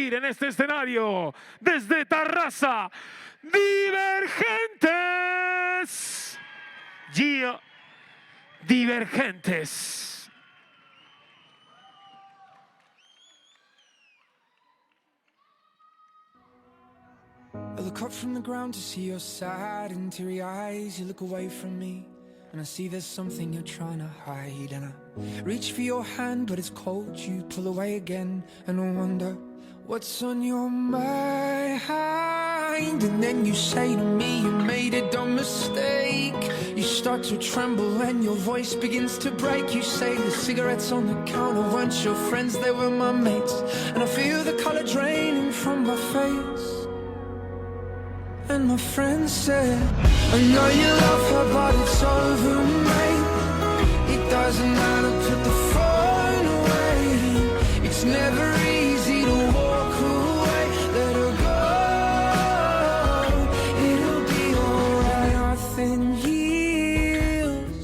recibir en este escenario, desde Tarrasa, Divergentes. Gio Divergentes. I look up from the ground to see your sad and teary eyes. You look away from me and I see there's something you're trying to hide. And I reach for your hand but it's cold. You pull away again and I wonder what's on your mind. And then you say to me you made a dumb mistake. You start to tremble and your voice begins to break. You say the cigarettes on the counter weren't your friends, they were my mates. And I feel the color draining from my face. And my friend said, I know you love her, but it's over, mate. It doesn't matter, put the phone away. It's never easy to walk away. Let her go, it'll be alright. Nothing heals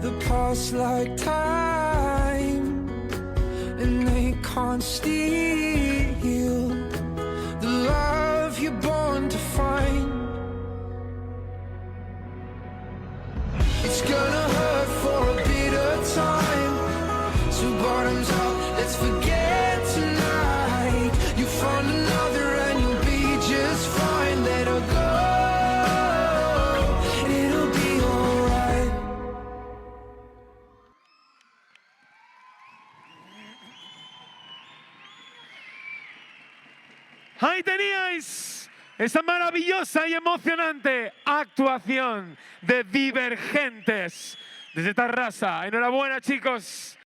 the past like time, and they can't steal the love you're born to find. It's gonna hurt for a bit of time, so bottoms up, let's forget tonight. You find another and you'll be just fine. Let her go, it'll be alright. Ahí teníais esa maravillosa y emocionante actuación de Divergentes desde Tarrasa. Enhorabuena, chicos.